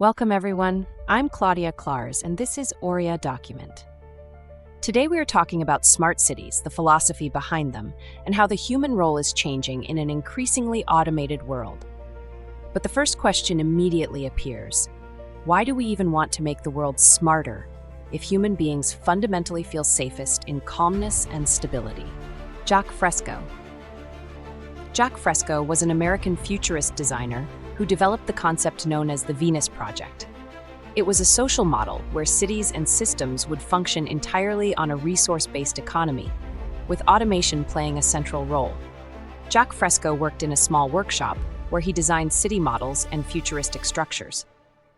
Welcome everyone, I'm Claudia, and this is ORIA Document. Today we are talking about smart cities, the philosophy behind them, and how the human role is changing in an increasingly automated world. But the first question immediately appears: why do we even want to make the world smarter if human beings fundamentally feel safest in calmness and stability? Jacque Fresco. Jacque Fresco was an American futurist designer who developed the concept known as the Venus Project. It was a social model where cities and systems would function entirely on a resource-based economy, with automation playing a central role. Jacque Fresco worked in a small workshop where he designed city models and futuristic structures.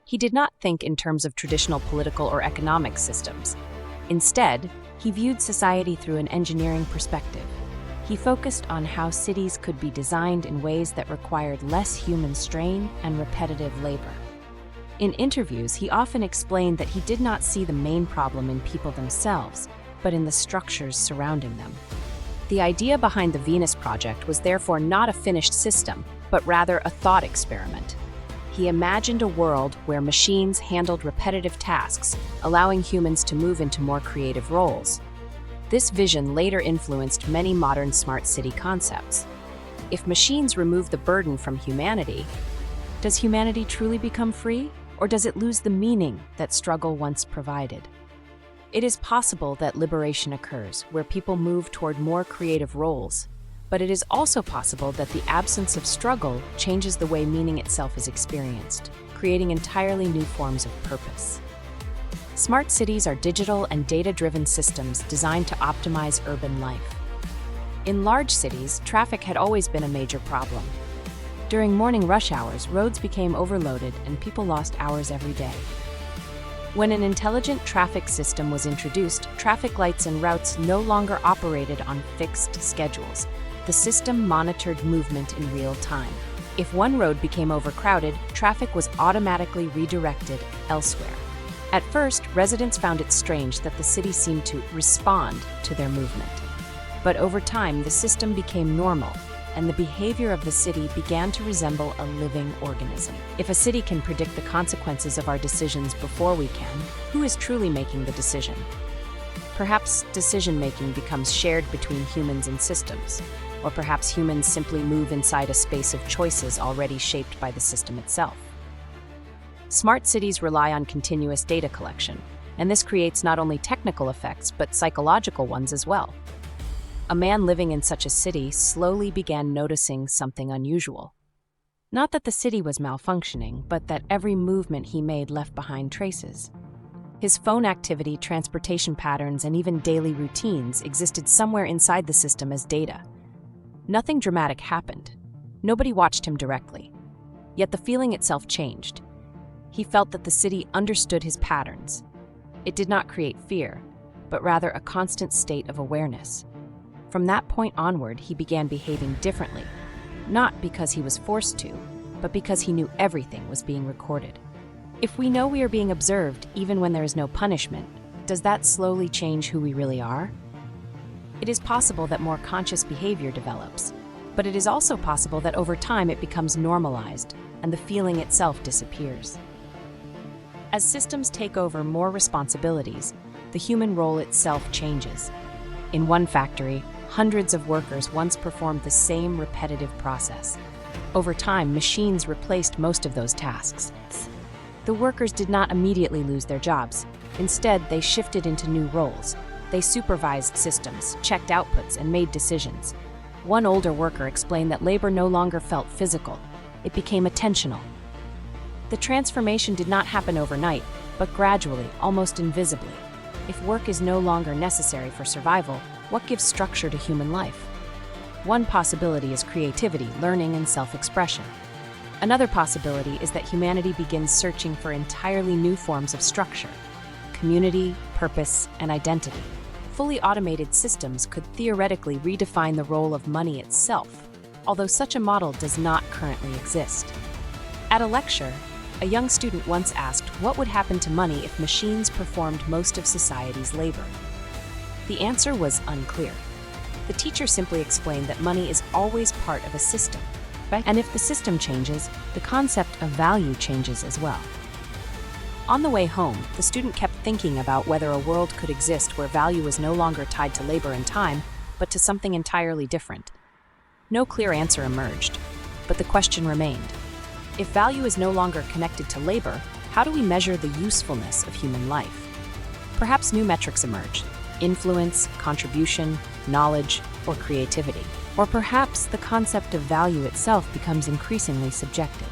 He did not think in terms of traditional political or economic systems. Instead, he viewed society through an engineering perspective. He focused on how cities could be designed in ways that required less human strain and repetitive labor. In interviews, he often explained that he did not see the main problem in people themselves, but in the structures surrounding them. The idea behind the Venus Project was therefore not a finished system, but rather a thought experiment. He imagined a world where machines handled repetitive tasks, allowing humans to move into more creative roles. This vision later influenced many modern smart city concepts. If machines remove the burden from humanity, does humanity truly become free, or does it lose the meaning that struggle once provided? It is possible that liberation occurs, where people move toward more creative roles, but it is also possible that the absence of struggle changes the way meaning itself is experienced, creating entirely new forms of purpose. Smart cities are digital and data-driven systems designed to optimize urban life. In large cities, traffic had always been a major problem. During morning rush hours, roads became overloaded and people lost hours every day. When an intelligent traffic system was introduced, traffic lights and routes no longer operated on fixed schedules. The system monitored movement in real time. If one road became overcrowded, traffic was automatically redirected elsewhere. At first, residents found it strange that the city seemed to respond to their movement. But over time, the system became normal, and the behavior of the city began to resemble a living organism. If a city can predict the consequences of our decisions before we can, who is truly making the decision? Perhaps decision-making becomes shared between humans and systems, or perhaps humans simply move inside a space of choices already shaped by the system itself. Smart cities rely on continuous data collection, and this creates not only technical effects but psychological ones as well. A man living in such a city slowly began noticing something unusual. Not that the city was malfunctioning, but that every movement he made left behind traces. His phone activity, transportation patterns, and even daily routines existed somewhere inside the system as data. Nothing dramatic happened. Nobody watched him directly. Yet the feeling itself changed. He felt that the city understood his patterns. It did not create fear, but rather a constant state of awareness. From that point onward, he began behaving differently, not because he was forced to, but because he knew everything was being recorded. If we know we are being observed even when there is no punishment, does that slowly change who we really are? It is possible that more conscious behavior develops, but it is also possible that over time it becomes normalized and the feeling itself disappears. As systems take over more responsibilities, the human role itself changes. In one factory, hundreds of workers once performed the same repetitive process. Over time, machines replaced most of those tasks. The workers did not immediately lose their jobs. Instead, they shifted into new roles. They supervised systems, checked outputs, and made decisions. One older worker explained that labor no longer felt physical. It became attentional. The transformation did not happen overnight, but gradually, almost invisibly. If work is no longer necessary for survival, what gives structure to human life? One possibility is creativity, learning, and self-expression. Another possibility is that humanity begins searching for entirely new forms of structure: community, purpose, and identity. Fully automated systems could theoretically redefine the role of money itself, although such a model does not currently exist. At a lecture, a young student once asked what would happen to money if machines performed most of society's labor. The answer was unclear. The teacher simply explained that money is always part of a system, and if the system changes, the concept of value changes as well. On the way home, the student kept thinking about whether a world could exist where value was no longer tied to labor and time, but to something entirely different. No clear answer emerged, but the question remained. If value is no longer connected to labor, how do we measure the usefulness of human life? Perhaps new metrics emerge: influence, contribution, knowledge, or creativity. Or perhaps the concept of value itself becomes increasingly subjective.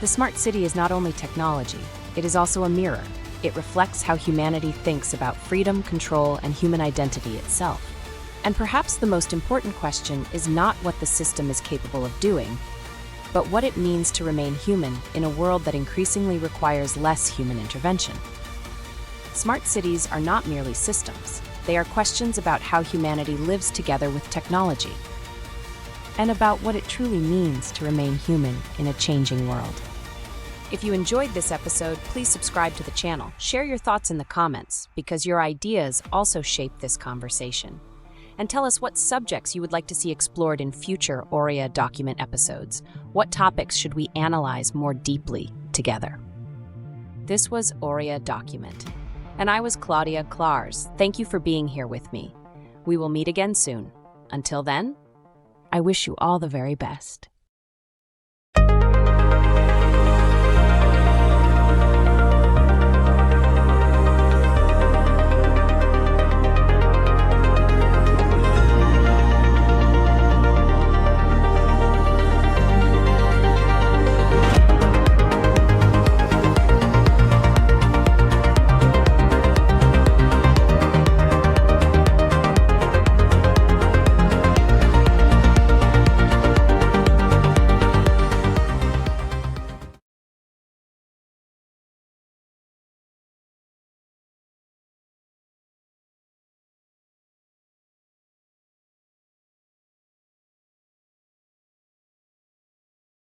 The smart city is not only technology, it is also a mirror. It reflects how humanity thinks about freedom, control, and human identity itself. And perhaps the most important question is not what the system is capable of doing, but what it means to remain human in a world that increasingly requires less human intervention. Smart cities are not merely systems. They are questions about how humanity lives together with technology, and about what it truly means to remain human in a changing world. If you enjoyed this episode, please subscribe to the channel. Share your thoughts in the comments, because your ideas also shape this conversation. And tell us what subjects you would like to see explored in future ORIA document episodes. What topics should we analyze more deeply together? This was ORIA Document, and I was Claudia Clars. Thank you for being here with me. We will meet again soon. Until then, I wish you all the very best.